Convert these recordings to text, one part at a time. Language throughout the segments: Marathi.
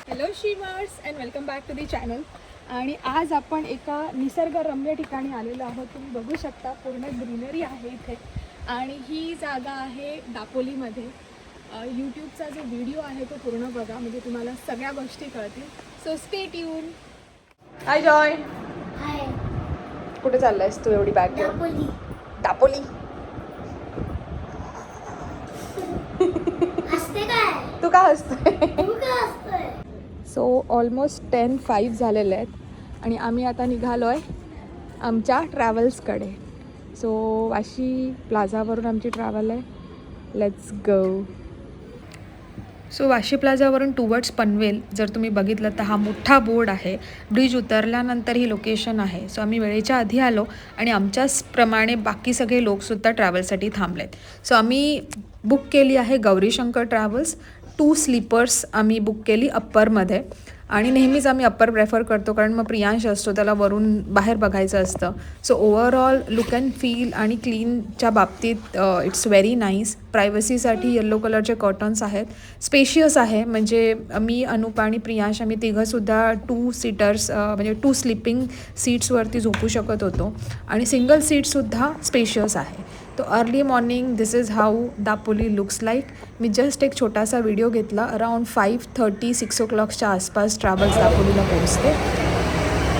Hello shimmers and welcome back to the channel. आणि आज आपण एका निसर्गरम्य ठिकाणी आलेलो आहोत. तुम्ही बघू शकता पूर्ण ग्रीनरी आहे इथे. आणि ही जागा आहे दापोलीमध्ये. यूट्यूबचा जो व्हिडिओ आहे तो पूर्ण बघा, म्हणजे तुम्हाला सगळ्या गोष्टी कळतील. So stay tune. Hi Joy. Hi. कुठे चाललायस तू एवढी बॅग घेऊन? दापोली. दापोली. हसते काय? तू का हसतोय? तू का हसतोय? सो ऑलमोस्ट 10:05 झालेले आहेत आणि आम्ही आता निघालो आहे आमच्या ट्रॅव्हल्सकडे. सो वाशी प्लाझावरून आमची ट्रॅव्हल आहे. Let's go. सो वाशी प्लाझावरून टुवर्ड्स पनवेल जर तुम्ही बघितलं तर हा मोठा बोर्ड आहे. ब्रिज उतरल्यानंतर ही लोकेशन आहे. सो आम्ही वेळेच्या आधी आलो आणि आमच्याचप्रमाणे बाकी सगळे लोकसुद्धा ट्रॅव्हलसाठी थांबलेत. सो आम्ही बुक केली आहे गौरीशंकर ट्रॅव्हल्स. 2 स्लीपर्स आम्ही बुक केली अप्परमध्ये. आणि नेहमीच आम्ही अप्पर प्रेफर करतो कारण मग प्रियांश असतो, त्याला वरून बाहेर बघायचं असतं. So overall look and feel आणि क्लीनच्या बाबतीत इट्स व्हेरी नाईस. प्रायव्हसीसाठी येल्लो कलरचे कर्टन्स आहेत. स्पेशियस आहे, म्हणजे मी अनुप आणि प्रियांश आम्ही तिघंसुद्धा 2 सीटर्स म्हणजे 2 स्लिपिंग सीट्सवरती झोपू शकत होतो. आणि सिंगल सीटसुद्धा स्पेशियस आहे. तो early morning this is how Dapoli looks like. Me just एक छोटासा व्हिडिओ घेतला. अराउंड 5:30 6 o'clockच्या आसपास ट्रॅव्हल्स दापोलीला पोहोचते.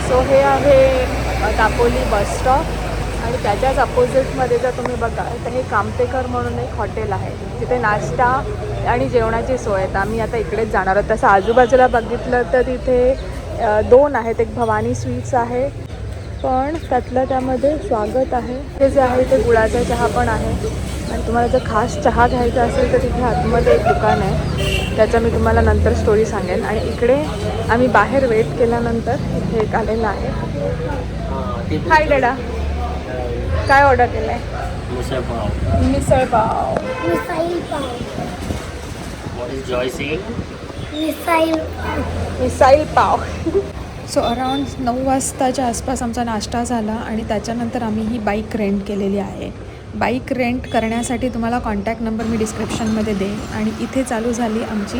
सो हे आहे दापोली बस स्टॉप आणि त्याच्याच अपोजिटमध्ये जर तुम्ही बघाल तर हे कामतेकर म्हणून एक हॉटेल आहे. तिथे नाश्ता आणि जेवणाची सोय आहे. तर आम्ही आता इकडेच जाणार आहोत. तसं आजूबाजूला बघितलं तर तिथे 2 आहेत. एक भवानी स्वीट्स आहे, पण त्यातलं त्यामध्ये स्वागत आहे. हे जे आहे ते गुळाचा चहा पण आहे. आणि तुम्हाला जर खास चहा घ्यायचा असेल तर तिथे आतमध्ये एक दुकान आहे, त्याचं मी तुम्हाला नंतर स्टोरी सांगेन. आणि इकडे आम्ही बाहेर वेट केल्यानंतर इथे एक आलेलं आहे. हाय डॅडा, काय ऑर्डर केलं आहे? मिसळ पाव. मिसळ पाव. मिसाईल पाव. What is Joy saying? Missile पाव. मिसाईल पाव. सो अराउंड 9 वाजताच्या आसपास आमचा नाश्ता झाला आणि त्याच्यानंतर आम्ही ही बाईक रेंट केलेली आहे. बाईक रेंट करण्यासाठी तुम्हाला कॉन्टॅक्ट नंबर मी डिस्क्रिप्शनमध्ये देईन. आणि इथे चालू झाली आमची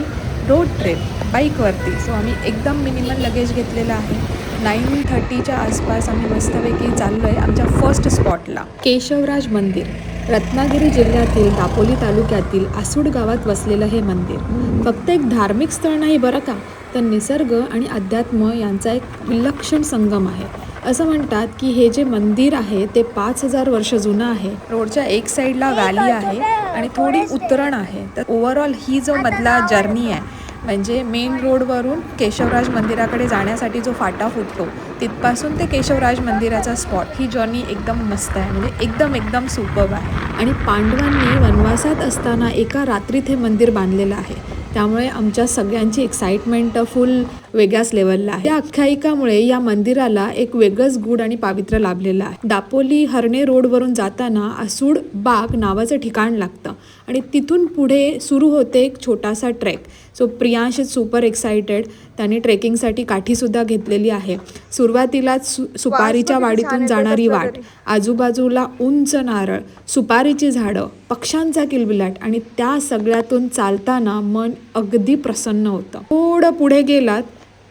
रोड ट्रिप बाईकवरती. सो आम्ही एकदम मिनिमल लगेज घेतलेलं आहे. 9:30च्या आसपास आम्ही मस्तपैकी चाललो आहे आमच्या फर्स्ट स्पॉटला. केशवराज मंदिर. रत्नागिरी जिल्ह्यातील दापोली तालुक्यातील आसूड गावात वसलेलं हे मंदिर फक्त एक धार्मिक स्थळ नाही बरं का, तर निसर्ग आणि अध्यात्म यांचा एक विलक्षण संगम आहे. असं म्हणतात की हे जे मंदिर आहे ते 5,000 वर्ष जुनं आहे. रोडच्या एक साईडला व्हॅली आहे आणि थोडी उतरण आहे. तर ओव्हरऑल ही जो मधला जर्नी आहे, म्हणजे मेन रोडवरून केशवराज मंदिराकडे जाण्यासाठी जो फाटा फुटतो तिथपासून ते केशवराज मंदिराचा स्पॉट, ही जर्नी एकदम मस्त आहे, म्हणजे एकदम सुपर्ब आहे. आणि पांडवांनी वनवासात असताना एका रात्रीत हे मंदिर बांधलेलं आहे. त्यामुळे आमच्या सगळ्यांची एक्साइटमेंट फुल वेगळ्याच लेवलला आहे. या आख्यायिकामुळे या मंदिराला एक वेगळंच गूढ आणि पावित्र्य लाभलेलं आहे. दापोली हर्णे रोडवरून जाताना आसूड बाग नावाचं ठिकाण लागतं आणि तिथून पुढे सुरू होते एक छोटासा trek. So Priyansh is super excited. त्याने ट्रेकिंगसाठी काठीसुद्धा घेतलेली आहे. सुरुवातीलाच सुपारीच्या वाडीतून जाणारी वाट, आजूबाजूला उंच नारळ, सुपारीची झाडं, पक्ष्यांचा किलबिलाट आणि त्या सगळ्यातून चालताना मन अगदी प्रसन्न होतं. थोडं पुढे गेलात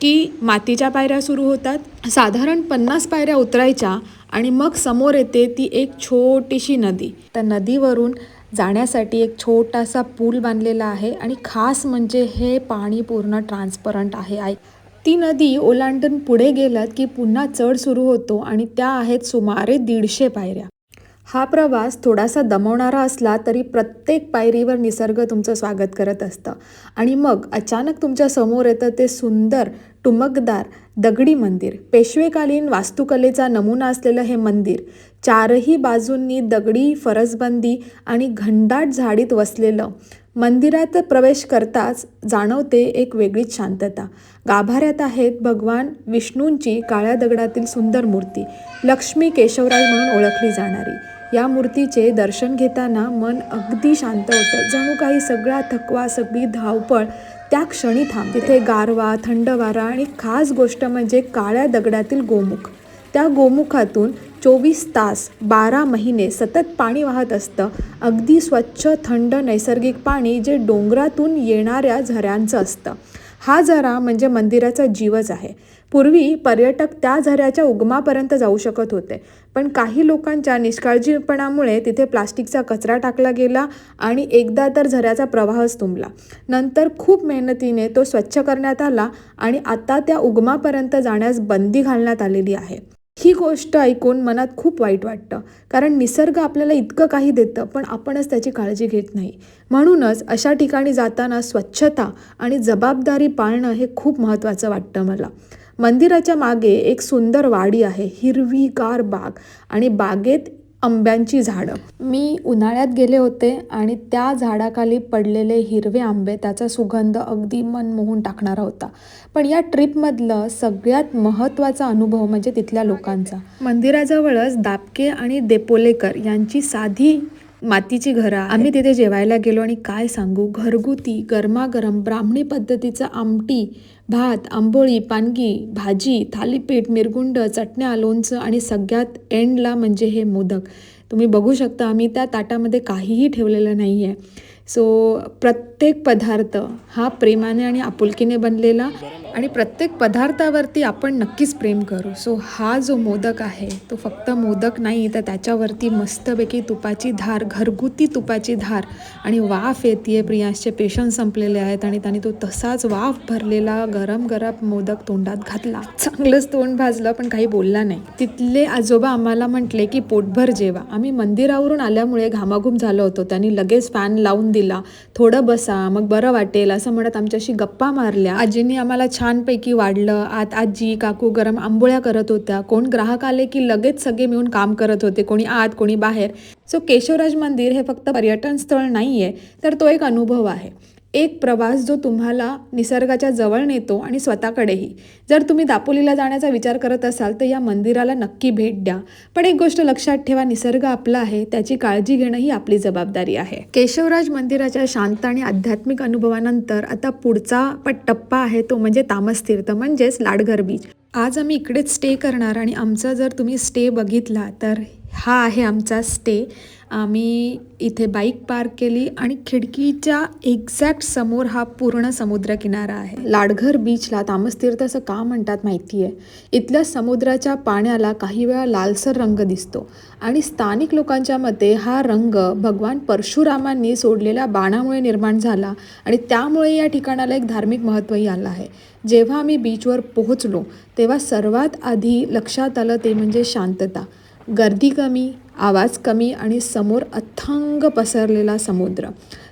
की मातीच्या पायऱ्या सुरू होतात. साधारण 50 पायऱ्या उतरायच्या आणि मग समोर येते ती एक छोटीशी नदी. त्या नदीवरून जाण्यासाठी एक छोटासा पूल बांधलेला आहे आणि खास म्हणजे हे पाणी पूर्ण ट्रान्सपरंट आहे. ती नदी ओलांडून पुढे गेलात की पुन्हा चढ सुरू होतो आणि त्या आहेत सुमारे 150 पायऱ्या. हा प्रवास थोडासा दमवणारा असला तरी प्रत्येक पायरीवर निसर्ग तुमचं स्वागत करत असतं. आणि मग अचानक तुमच्या समोर येतं ते सुंदर टुमकदार दगडी मंदिर. पेशवेकालीन वास्तुकलेचा नमुना असलेलं हे मंदिर 4ही बाजूंनी दगडी फरसबंदी आणि घनदाट झाडीत वसलेलं. मंदिरात प्रवेश करताच जाणवते एक वेगळीच शांतता. गाभाऱ्यात आहेत भगवान विष्णूंची काळ्या दगडातील सुंदर मूर्ती, लक्ष्मी केशवराज म्हणून ओळखली जाणारी. या मूर्तीचे दर्शन घेताना मन अगदी शांत होतं. जणू काही सगळा थकवा, सगळी धावपळ त्या क्षणी थांबते. तिथे गारवा, थंड वारा आणि खास गोष्ट म्हणजे काळ्या दगडातील गोमुख. त्या गोमुखातून 24 तास 12 महिने सतत पाणी वाहत असतं. अगदी स्वच्छ थंड नैसर्गिक पाणी जे डोंगरातून येणाऱ्या झऱ्यांचं असतं. हा झरा म्हणजे मंदिराचा जीवच आहे. पूर्वी पर्यटक त्या झऱ्याच्या उगमापर्यंत जाऊ शकत होते, पण काही लोकांच्या निष्काळजीपणामुळे तिथे प्लास्टिकचा कचरा टाकला गेला आणि एकदा तर झऱ्याचा प्रवाहच तुंबला. नंतर खूप मेहनतीने तो स्वच्छ करण्यात आला आणि आता त्या उगमापर्यंत जाण्यास बंदी घालण्यात आलेली आहे. ही गोष्ट ऐकून मनात खूप वाईट वाटतं, कारण निसर्ग आपल्याला इतकं काही देतं पण आपणच त्याची काळजी घेत नाही. म्हणूनच अशा ठिकाणी जाताना स्वच्छता आणि जबाबदारी पाळणं हे खूप महत्त्वाचं वाटतं मला. मंदिराच्या मागे एक सुंदर वाडी आहे, हिरवीगार बाग आणि बागेत आंब्यांची झाडं. मी उन्हाळ्यात गेले होते आणि त्या झाडाखाली पडलेले हिरवे आंबे, त्याचा सुगंध अगदी मन मोहून टाकणारा होता. पण या ट्रिपमधलं सगळ्यात महत्त्वाचा अनुभव म्हणजे तिथल्या लोकांचा. मंदिराजवळच दापके आणि देपोलेकर यांची साधी मातीची घरं आहेत. आम्ही तिथे जेवायला गेलो आणि काय सांगू, घरगुती गरमागरम ब्राह्मणी पद्धतीचं आमटी, भात, आंबोळी, पानगी, भाजी, थालीपीठ, मिरगुंड, चटण्या, लोणचं आणि सगळ्यात एंडला म्हणजे हे मोदक. तुम्ही बघू शकता आम्ही त्या ताटामध्ये काहीही ठेवलेलं नाही आहे. सो प्रत्येक पदार्थ हा प्रेमाने आणि आपुलकीने बनलेला आणि प्रत्येक पदार्थावरती आपण नक्कीच प्रेम करू. सो हा जो मोदक आहे तो फक्त मोदक नाही, तर त्याच्यावरती मस्तपैकी तुपाची धार, घरगुती तुपाची धार आणि वाफ येते. प्रियांशचे पेशन्स संपलेले आहेत आणि त्याने तो तसाच वाफ भरलेला गरम गरम मोदक तोंडात घातला. चांगलंच तोंड भाजलं पण काही बोलला नाही. तिथले आजोबा आम्हाला म्हटले की पोटभर जेवा. आम्ही मंदिरावरून आल्यामुळे घामाघूम झालो होतो. त्यांनी लगेच फॅन लावून दिला. थोडं बसा मग बरं वाटेल असं म्हणत आमच्याशी गप्पा मारल्या. आजींनी आम्हाला छानपैकी वाढलं. आत आजी काकू गरम आंबोळ्या करत होत्या. कोण ग्राहक आले की लगेच सगळे मिळून काम करत होते, कोणी आत कोणी बाहेर. सो केशवराज मंदिर हे फक्त पर्यटन स्थळ नाही आहे, तर तो एक अनुभव आहे, एक प्रवास जो तुम्हाला निसर्गाच्या जवळ नेतो आणि स्वतःकडेही. जर तुम्ही दापोलीला जाण्याचा विचार करत असाल तर या मंदिराला नक्की भेट द्या. पण एक गोष्ट लक्षात ठेवा, निसर्ग आपला आहे, त्याची काळजी घेणं ही आपली जबाबदारी आहे. केशवराज मंदिराच्या शांत आणि आध्यात्मिक अनुभवानंतर आता पुढचा टप्पा आहे तो म्हणजे तामस तीर्थ म्हणजेच लाडघर बीच. आज आम्ही इकडेच स्टे करणार आणि आमचा जर तुम्ही स्टे बघितला तर हा आहे आमचा स्टे. आम्ही इथे बाईक पार्क केली आणि खिडकीच्या एक्झॅक्ट समोर हा पूर्ण समुद्रकिनारा आहे. लाडघर बीचला तामस तीर्थ असं का म्हणतात माहिती आहे? इथल्या समुद्राच्या पाण्याला काही वेळा लालसर रंग दिसतो आणि स्थानिक लोकांच्या मते हा रंग भगवान परशुरामांनी सोडलेल्या बाणामुळे निर्माण झाला आणि त्यामुळे या ठिकाणाला एक धार्मिक महत्त्वही आलं आहे. जेव्हा आम्ही बीचवर पोहोचलो तेव्हा सर्वात आधी लक्षात आलं ते म्हणजे शांतता. गर्दी कमी, आवाज कमी आणि समोर अथांग पसरलेला समुद्र,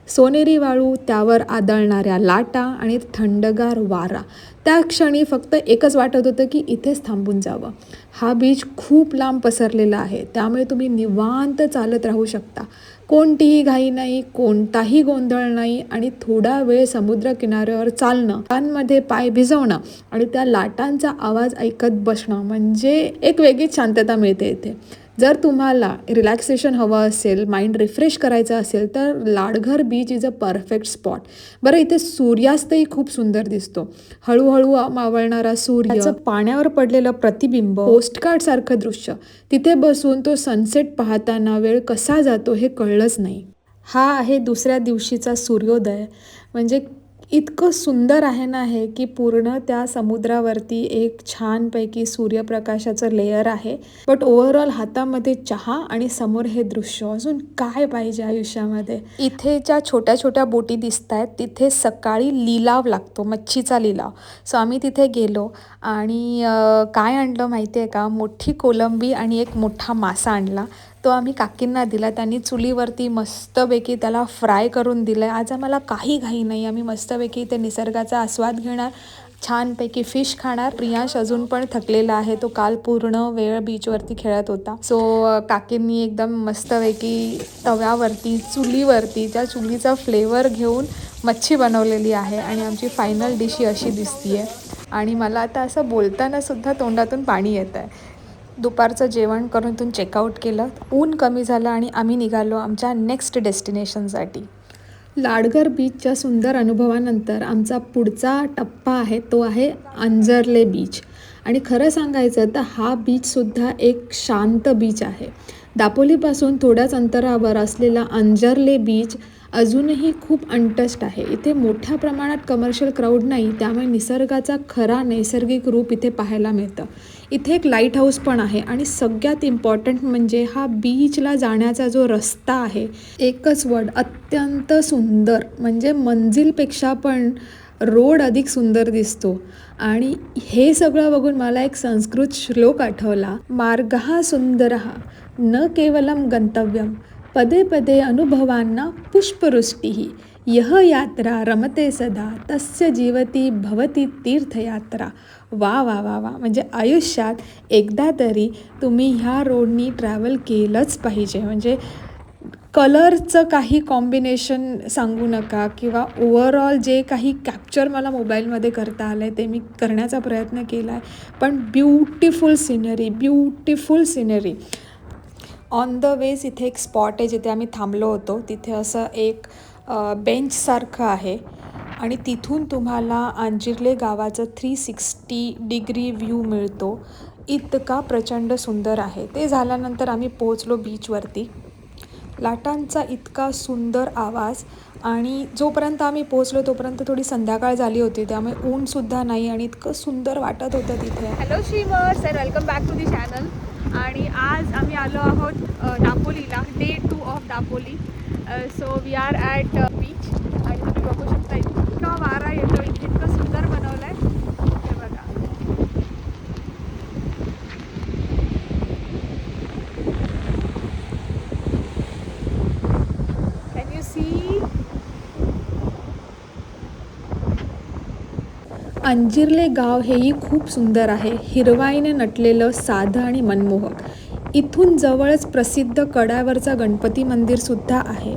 सोनेरी वाळू, त्यावर आदळणाऱ्या लाटा आणि थंडगार वारा. त्या क्षणी फक्त एकच वाटत होतं की इथेच थांबून जावं. हा बीच खूप लांब पसरलेला आहे, त्यामुळे तुम्ही निवांत चालत राहू शकता. कोणतीही घाई नाही, कोणताही गोंधळ नाही आणि थोडा वेळ समुद्र किनाऱ्यावर चालणं, कानांमध्ये पाय भिजवणं आणि त्या लाटांचा आवाज ऐकत बसणं म्हणजे एक वेगळीच शांतता मिळते इथे. जर तुम्हाला रिलॅक्सेशन हवं असेल, माइंड रिफ्रेश करायचं असेल तर Ladghar beach is a perfect spot. बरं, इथे सूर्यास्तही खूप सुंदर दिसतो. हळूहळू मावळणारा सूर्य, त्याचं पाण्यावर पडलेलं प्रतिबिंब, पोस्टकार्डसारखं दृश्य. तिथे बसून तो सनसेट पाहताना वेळ कसा जातो हे कळलंच नाही. हा आहे दुसऱ्या दिवशीचा सूर्योदय. म्हणजे इतकं सुंदर आहे ना हे की पूर्ण त्या समुद्रावरती एक छानपैकी सूर्यप्रकाशाचं लेयर आहे. बट ओव्हरऑल हातामध्ये चहा आणि समोर हे दृश्य, अजून काय पाहिजे आयुष्यामध्ये. इथे ज्या छोट्या छोट्या बोटी दिसत आहेत तिथे सकाळी लिलाव लागतो, मच्छीचा लिलाव. सो आम्ही तिथे गेलो आणि काय आणलं माहिती आहे का, मोठी कोलंबी आणि एक मोठा मासा आणला. तो आम्ही काकींना दिला. त्यांनी चुलीवरती मस्तपैकी त्याला फ्राय करून दिलं आहे. आज आम्हाला काही घाई नाही, आम्ही मस्तपैकी ते निसर्गाचा आस्वाद घेणार, छानपैकी फिश खाणार. प्रियांश अजून पण थकलेला आहे, तो काल पूर्ण वेळ बीचवरती खेळत होता. सो काकींनी एकदम मस्तपैकी तव्यावरती, चुलीवरती, त्या चुलीचा फ्लेवर घेऊन मच्छी बनवलेली आहे आणि आमची फायनल डिश ही अशी दिसती आहे. आणि मला आता असं बोलताना सुद्धा तोंडातून पाणी येत आहे. दुपारचं जेवण करून इथून चेकआउट केलं, ऊन कमी झालं आणि आम्ही निघालो आमच्या नेक्स्ट डेस्टिनेशनसाठी. लाडघर बीचच्या सुंदर अनुभवानंतर आमचा पुढचा टप्पा आहे तो आहे अंजर्ले बीच. आणि खरं सांगायचं तर हा बीचसुद्धा एक शांत बीच आहे. दापोलीपासून थोड्याच अंतरावर असलेला अंजर्ले बीच अजूनही खूप अनटच्ड आहे. इथे मोठ्या प्रमाणात कमर्शियल क्राऊड नाही, त्यामुळे निसर्गाचा खरा नैसर्गिक रूप इथे पाहायला मिळतं. इथे एक लाईट हाऊस पण आहे आणि सगळ्यात इम्पॉर्टंट म्हणजे हा बीचला जाण्याचा जो रस्ता आहे, एकच वर्ड, अत्यंत सुंदर. म्हणजे मंजिलपेक्षा पण रोड अधिक सुंदर दिसतो. आणि हे सगळं बघून मला एक संस्कृत श्लोक आठवला. मार्गः सुंदरः न केवलम गंतव्यम पदे पदे अनुभवांना पुष्पवृष्टिः यह यात्रा रमते सदा तस्य जीवती भवती तीर्थयात्रा. वा वा वा वा, म्हणजे आयुष्यात एकदा तरी तुम्ही ह्या रोडनी ट्रॅव्हल केलंच पाहिजे. म्हणजे कलरचं काही कॉम्बिनेशन सांगू नका किंवा ओव्हरऑल जे काही कॅप्चर मला मोबाईलमध्ये करता आलं आहे ते मी करण्याचा प्रयत्न केला आहे. पण beautiful scenery. On the ways इथे एक स्पॉट आहे जिथे आम्ही थांबलो होतो. तिथे असं एक बेंचसारखं आहे आणि तिथून तुम्हाला अंजिर्ले गावाचं 360 डिग्री व्ह्यू मिळतो. इतका प्रचंड सुंदर आहे. ते झाल्यानंतर आम्ही पोहोचलो बीचवरती. लाटांचा इतका सुंदर आवाज आणि जोपर्यंत आम्ही पोहोचलो तोपर्यंत थोडी संध्याकाळ झाली होती, त्यामुळे ऊनसुद्धा नाही आणि इतकं सुंदर वाटत होतं तिथे. Hello streamers and welcome back to the channel. आणि आज आम्ही आलो आहोत दापोलीला, day 2 of Dapoli. So we are at beach आणि तुम्ही बघू शकता इतका वारा येतो, इतकं सुंदर बनवलं आहे हे बघा. Can you see? अंजिर्ले गाव हेही खूप सुंदर आहे. हिरवाईने नटलेलं, साधं आणि मनमोहक. इथून जवळच प्रसिद्ध कड्यावरचा गणपती मंदिरसुद्धा आहे.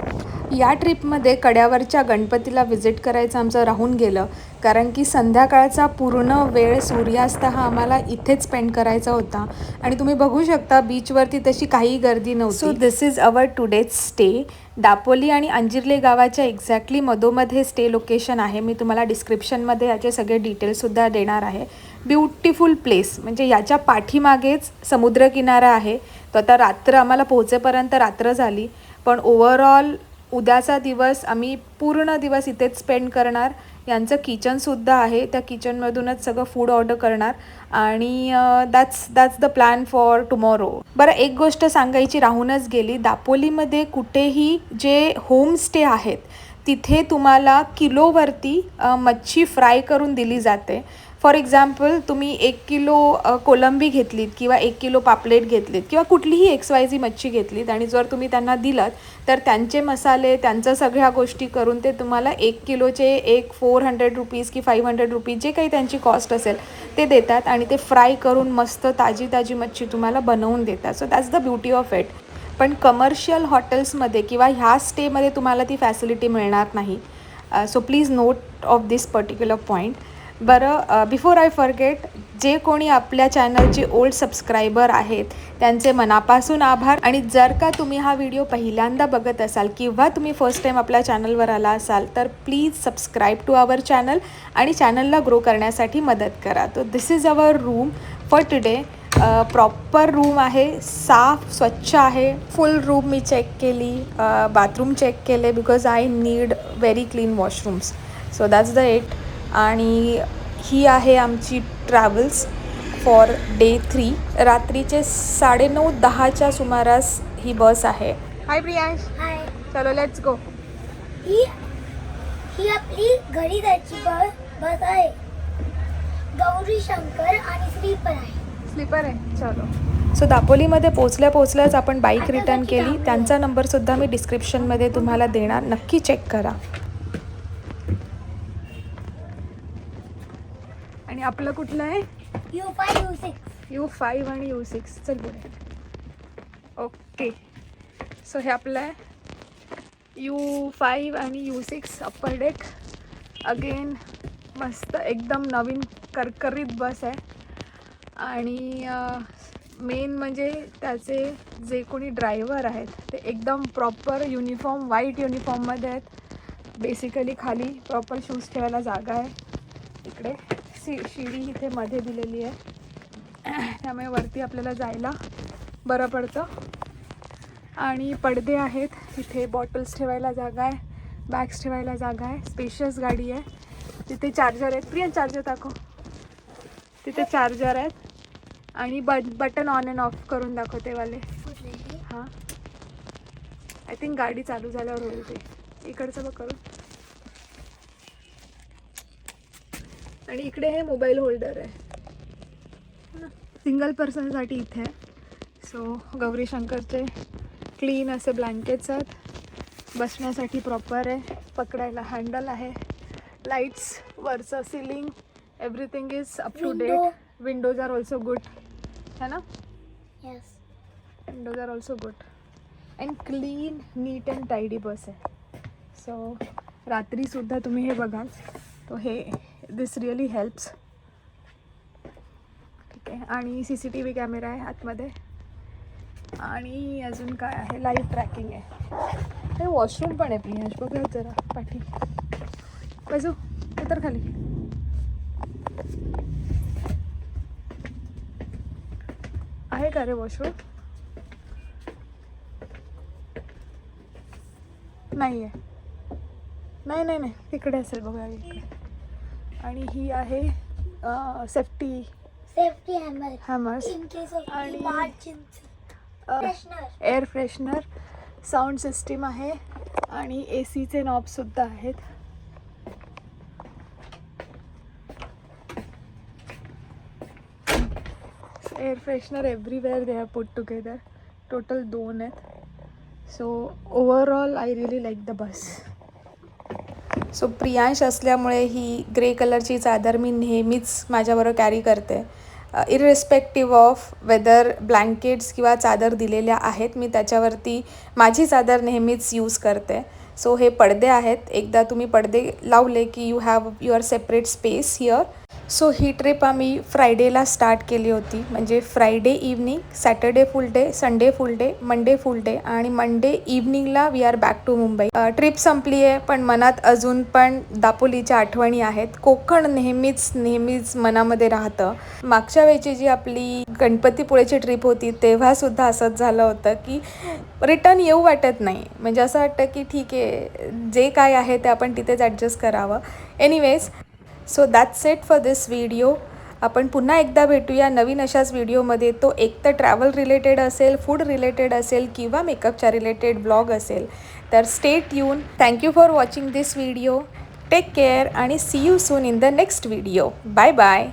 या ट्रिपमध्ये कड्यावरच्या गणपतीला व्हिजिट करायचं आमचं राहून गेलं, कारण की संध्याकाळचा पूर्ण वेळ सूर्यास्त हा आम्हाला इथेच स्पेंड करायचा होता. आणि तुम्ही बघू शकता बीचवरती तशी काही गर्दी नव्हती. So this is our today's stay. Dapoli आणि अंजिर्ले गावाच्या एक्झॅक्टली मधोमध हे स्टे लोकेशन आहे. मी तुम्हाला डिस्क्रिप्शनमध्ये याचे सगळे डिटेल्ससुद्धा देणार आहे. ब्युटिफुल प्लेस, म्हणजे याच्या पाठीमागेच समुद्रकिनारा आहे. तो आता रात्र आम्हाला पोहोचेपर्यंत रात्र झाली, पण ओव्हरऑल उद्याचा दिवस आम्ही पूर्ण दिवस इथेच स्पेंड करणार. यांचं किचनसुद्धा आहे, त्या किचनमधूनच सगळं फूड ऑर्डर करणार आणि that's the plan for tomorrow. बरं, एक गोष्ट सांगायची राहूनच गेली. दापोलीमध्ये कुठेही जे होमस्टे आहेत तिथे तुम्हाला किलोवरती मच्छी फ्राय करून दिली जाते. फॉर एक्झाम्पल, तुम्ही 1 किलो कोलंबी घेतलीत किंवा 1 किलो पापलेट घेतलीत किंवा कुठलीही XYZ मच्छी घेतलीत आणि जर तुम्ही त्यांना दिलात तर त्यांचे मसाले, त्यांचं सगळ्या गोष्टी करून ते तुम्हाला 1 किलोचे एक 400 रुपीज की 500 रुपीज जे काही त्यांची कॉस्ट असेल ते देतात आणि ते फ्राय करून मस्त ताजी मच्छी तुम्हाला बनवून देतात. So that's the beauty of it. पण कमर्शियल हॉटेल्समध्ये किंवा ह्या स्टेमध्ये तुम्हाला ती फॅसिलिटी मिळणार नाही. So please note of this particular point. बरं, बिफोर आय फॉरगेट, जे कोणी आपल्या चॅनलचे ओल्ड सबस्क्रायबर आहेत त्यांचे मनापासून आभार. आणि जर का तुम्ही हा व्हिडिओ पहिल्यांदा बघत असाल किंवा तुम्ही फर्स्ट टाईम आपल्या चॅनलवर आला असाल तर please subscribe to our channel आणि चॅनलला ग्रो करण्यासाठी मदत करा. तो this is our room for today. Proper room आहे, साफ स्वच्छ आहे. फुल रूम मी चेक केली, बाथरूम चेक केले because I need very clean washrooms. So that's the it. आणि ही आहे आमची ट्रॅव्हल्स फॉर डे 3. रात्रीचे 9:30-10च्या सुमारास ही बस आहे. हाय प्रियांश, हाय. चलो लेट्स गो. ही आपली घरी जायची बस आहे. गौरी शंकर आणि स्लीपर आहे. स्लीपर आहे, चलो. सो दापोलीमध्ये पोचल्याच आपण बाईक रिटर्न केली. त्यांचा नंबरसुद्धा मी डिस्क्रिप्शनमध्ये तुम्हाला देणार, नक्की चेक करा. आणि आपलं कुठलं आहे? U5 U6. U5 आणि U6. चल पुढे. ओके, सो हे आपलं आहे U5 आणि U6 अप्पर डेक. अगेन मस्त एकदम नवीन करकरीत बस आहे. आणि मेन म्हणजे त्याचे जे कोणी ड्रायव्हर आहेत ते एकदम प्रॉपर युनिफॉर्म, व्हाईट युनिफॉर्ममध्ये आहेत. बेसिकली खाली प्रॉपर शूज ठेवायला जागा आहे. इकडे शिडी इथे मध्ये दिलेली आहे, त्यामुळे वरती आपल्याला जायला बरं पडतं. आणि पडदे आहेत, इथे बॉटल्स ठेवायला जागा आहे. बॅग्स ठेवायला जागा आहे, स्पेशियस गाडी आहे. तिथे चार्जर आहेत, प्रिया चार्जर दाखव. तिथे चार्जर आहेत आणि बटन ऑन अँड ऑफ करून दाखवते वाले. हां, आय थिंक गाडी चालू झाल्यावर होईल ते. इकडचं बघ करून. आणि इकडे हे मोबाईल होल्डर आहे, सिंगल पर्सनसाठी इथे आहे. सो गौरी शंकरचे क्लीन असे ब्लँकेट्स आहेत, बसण्यासाठी प्रॉपर आहे, पकडायला हँडल आहे, लाईट्स, वरचं ceiling, everything is up to date. Windows are also good, है ना? Yes. Windows are also good and clean, neat and tidy bus आहे. सो रात्रीसुद्धा तुम्ही हे बघाल तो हे दिस रिअली हेल्प्स. ठीक आहे. आणि CCTV कॅमेरा आहे आतमध्ये. आणि अजून काय आहे, लाईव्ह ट्रॅकिंग आहे. हे वॉशरूम पण आहे प्रियांश, बघा जरा पाठी बाजू तर खाली. आहे का रे वॉशरूम? नाही आहे, नाही तिकडे असेल बघा इकडे. आणि ही आहे safety hammers In case of आणि emergency. Freshener. Air freshener, sound system आहे आणि ACचे नॉबसुद्धा आहेत. Air freshener everywhere they have put together. Total 2 आहेत. So overall I really like the bus. So Priyansh असल्यामुळे ही ग्रे कलरची चादर मी नेहमीच माझ्याबरोबर कॅरी करते. इररिस्पेक्टिव्ह ऑफ वेदर ब्लँकेट्स किंवा चादर दिलेल्या आहेत, मी त्याच्यावरती माझी चादर नेहमीच यूज करते. सो हे पडदे आहेत, एकदा तुम्ही पडदे लावले की you have your separate space here. So ही ट्रिप आम्ही फ्रायडेला स्टार्ट केली होती, म्हणजे Friday evening, Saturday full day, Sunday full day, Monday full day आणि मंडे इव्हनिंगला we are back to Mumbai. Trip संपली आहे पण मनात अजून पण दापोलीच्या आठवणी आहेत. कोकण नेहमीच मनामध्ये राहतं. मागच्या वेळची जी आपली गणपतीपुळेची ट्रिप होती तेव्हासुद्धा असंच झालं होतं की रिटर्न येऊ वाटत नाही, म्हणजे असं वाटतं की ठीक आहे, जे काय आहे ते आपण तिथेच ॲडजस्ट करावं. Anyways, so that's it for this video. आपण पुन्हा एकदा भेटूया नवीन अशाच व्हिडिओमध्ये. तो एक तर ट्रॅव्हल रिलेटेड असेल, फूड रिलेटेड असेल किंवा मेकअपच्या रिलेटेड ब्लॉग असेल. तर stay tune. Thank you for watching this video. Take care आणि see you soon in the next video. Bye bye.